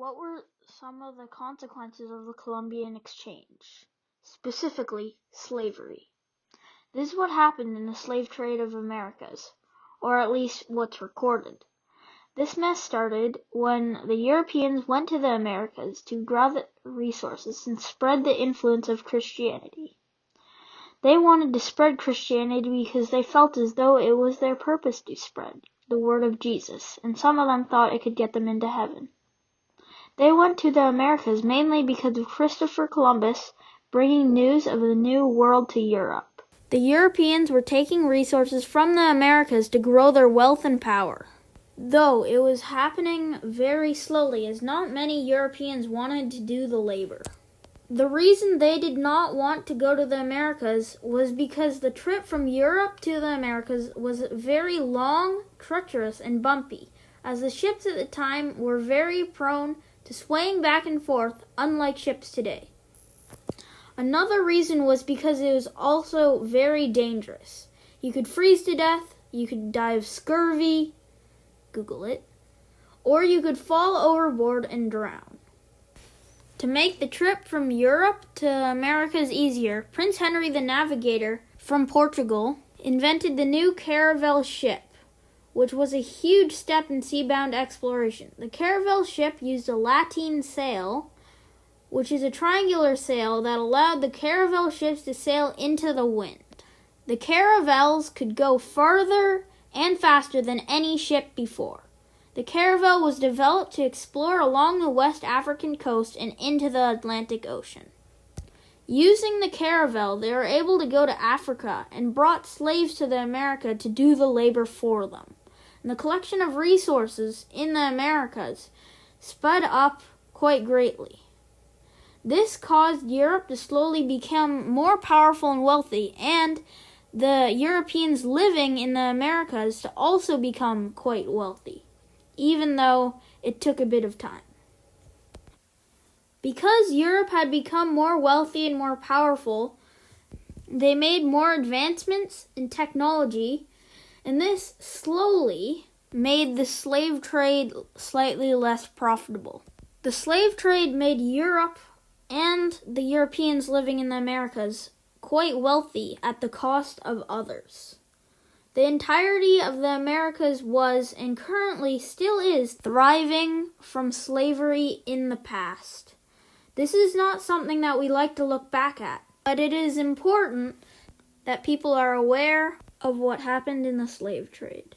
What were some of the consequences of the Columbian exchange? Specifically, slavery. This is what happened in the slave trade of Americas, or at least what's recorded. This mess started when the Europeans went to the Americas to gather resources and spread the influence of Christianity. They wanted to spread Christianity because they felt as though it was their purpose to spread the word of Jesus, and some of them thought it could get them into heaven. They went to the Americas mainly because of Christopher Columbus bringing news of the New World to Europe. The Europeans were taking resources from the Americas to grow their wealth and power. Though it was happening very slowly, as not many Europeans wanted to do the labor. The reason they did not want to go to the Americas was because the trip from Europe to the Americas was very long, treacherous, and bumpy, as the ships at the time were very prone to swaying back and forth, unlike ships today. Another reason was because it was also very dangerous. You could freeze to death, you could die of scurvy, Google it, or you could fall overboard and drown. To make the trip from Europe to Americas easier, Prince Henry the Navigator from Portugal invented the new caravel ship, which was a huge step in seabound exploration. The caravel ship used a lateen sail, which is a triangular sail that allowed the caravel ships to sail into the wind. The caravels could go farther and faster than any ship before. The caravel was developed to explore along the West African coast and into the Atlantic Ocean. Using the caravel, they were able to go to Africa and brought slaves to the America to do the labor for them. And the collection of resources in the Americas sped up quite greatly. This caused Europe to slowly become more powerful and wealthy, and the Europeans living in the Americas to also become quite wealthy, even though it took a bit of time. Because Europe had become more wealthy and more powerful, they made more advancements in technology, and this slowly made the slave trade slightly less profitable. The slave trade made Europe and the Europeans living in the Americas quite wealthy at the cost of others. The entirety of the Americas was, and currently still is, thriving from slavery in the past. This is not something that we like to look back at, but it is important that people are aware of what happened in the slave trade.